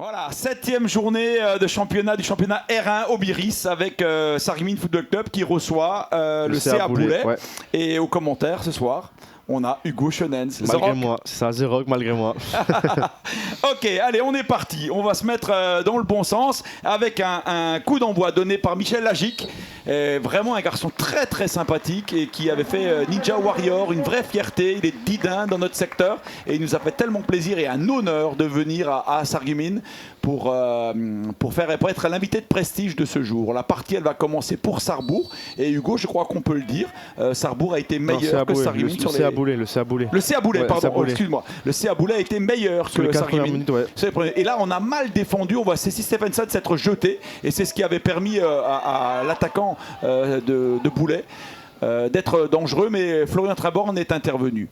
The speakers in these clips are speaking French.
Voilà, 7e journée de championnat du championnat R1 au Biris avec Sarreguemines Football Club qui reçoit le CA Boulet. Ouais. Et au commentaire ce soir, on a Hugo Schonens. Malgré moi, c'est ça, The Rock malgré moi. Ok, allez, on est parti. On va se mettre dans le bon sens avec un coup d'envoi donné par Michel Lagic. Vraiment un garçon très très sympathique et qui avait fait Ninja Warrior, une vraie fierté. Il est didin dans notre secteur et il nous a fait tellement plaisir et un honneur de venir à Sarreguemines pour être l'invité de prestige de ce jour. La partie, elle va commencer pour Sarrebourg. Et Hugo, je crois qu'on peut le dire, Sarrebourg a été meilleur que Sarreguemines sur les... Le CA Boulet. Le CA Boulet, pardon, excuse-moi. Le CA Boulet a été meilleur que Sarreguemines. Ouais. Et là, on a mal défendu. On voit Cécile Stephenson s'être jeté. Et c'est ce qui avait permis à l'attaquant de Boulet d'être dangereux, mais Florian Traborn est intervenu.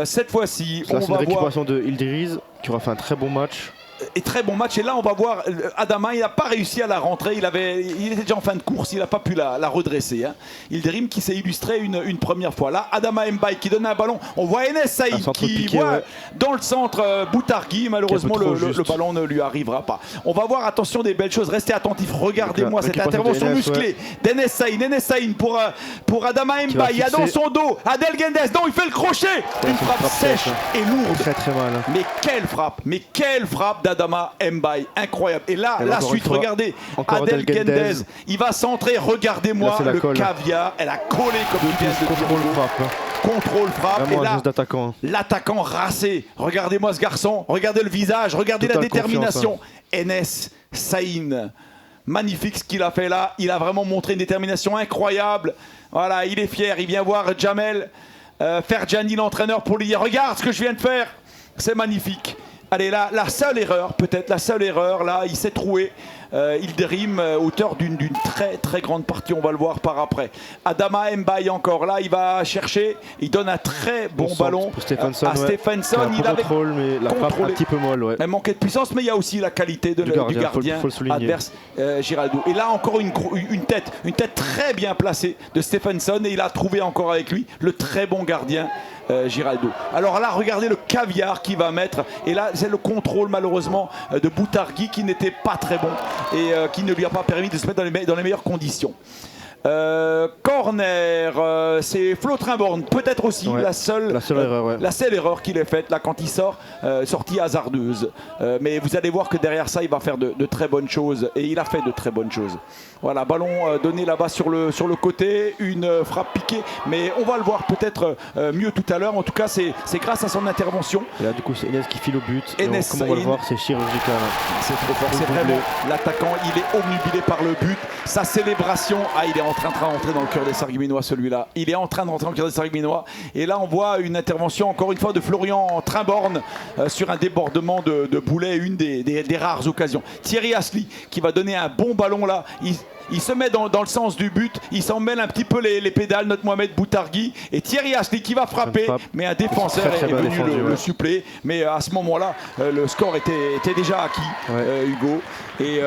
Cette fois-ci, on va voir... C'est une récupération de Ildiriz qui aura fait un très bon match. Et très bon match. Et là, on va voir Adama. Il n'a pas réussi à la rentrer. Il était déjà en fin de course. Il n'a pas pu la redresser. Hein. Ilderim qui s'est illustré une première fois. Là, Adama Mbaye qui donne un ballon. On voit Enes Saïd qui voit dans le centre Boutargui. Malheureusement, le ballon ne lui arrivera pas. On va voir, attention, des belles choses. Restez attentifs. Regardez-moi cette intervention musclée d'Enes Saïd. Enes Saïd pour Adama Mbaye. Il y a dans son dos Adel Gendes. Non, il fait le crochet. Une frappe sèche et lourde. Très très mal. Mais quelle frappe d'Adama Mbaye, incroyable. Et là, la suite, regardez, Adel Gendes, il va centrer, regardez-moi le caviar, elle a collé comme il vient de dire. Contrôle frappe. Et là, l'attaquant racé, regardez-moi ce garçon, regardez le visage, regardez la détermination. Enes Saïd, magnifique ce qu'il a fait là, il a vraiment montré une détermination incroyable. Voilà, il est fier, il vient voir Jamel Ferjani, l'entraîneur, pour lui dire regarde ce que je viens de faire, c'est magnifique. Allez, là, la seule erreur, là, il s'est troué. Ilderim, auteur d'une très très grande partie, on va le voir par après. Adama Mbaye encore, là, il va chercher, il donne un très bon ballon à Stephenson. Il avait mais la frappe un petit peu molle. Ouais. Elle manquait de puissance, mais il y a aussi la qualité du gardien adverse, Giraldo. Et là, encore une tête très bien placée de Stephenson, et il a trouvé encore avec lui le très bon gardien. Giraldo. Alors là, regardez le caviar qu'il va mettre. Et là, c'est le contrôle malheureusement de Boutargui qui n'était pas très bon et qui ne lui a pas permis de se mettre dans les meilleures conditions. Corner, c'est Flo Trimborn, peut-être aussi la seule erreur qu'il ait faite là quand il sort, sortie hasardeuse. Mais vous allez voir que derrière ça, il va faire de très bonnes choses et il a fait de très bonnes choses. Voilà, ballon donné là-bas sur le côté, une frappe piquée, mais on va le voir peut-être mieux tout à l'heure. En tout cas, c'est grâce à son intervention. Et là, du coup, c'est Enes qui file au but. Comme on va le voir, c'est chirurgical. C'est trop fort, c'est vraiment l'attaquant. Il est obnubilé par le but. Sa célébration, il est en train de rentrer dans le cœur des Sarregueminois, celui-là. Il est en train de rentrer dans le cœur des Sarregueminois. Et là, on voit une intervention, encore une fois, de Florian Trimborn sur un débordement de Boulet, une des rares occasions. Thierry Asli qui va donner un bon ballon là. Il se met dans le sens du but, il s'en mêle un petit peu les pédales, notre Mohamed Boutargui. Et Thierry Asli qui va frapper, mais un défenseur est venu le suppléer. Mais à ce moment-là, le score était déjà acquis, Hugo. Et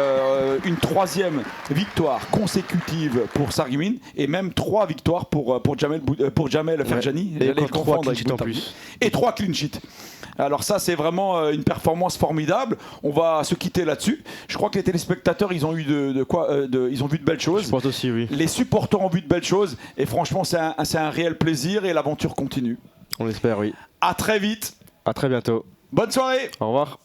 une 3e victoire consécutive pour Sarreguemines et même 3 victoires pour Jamel Ferjani. Et 3 clean sheets en plus. Et 3 clean sheets. Alors ça, c'est vraiment une performance formidable. On va se quitter là-dessus. Je crois que les téléspectateurs, ils ont eu ils ont vu de belles choses. Je pense aussi, oui. Les supporters ont vu de belles choses. Et franchement, c'est un réel plaisir et l'aventure continue. On l'espère, oui. À très vite. À très bientôt. Bonne soirée. Au revoir.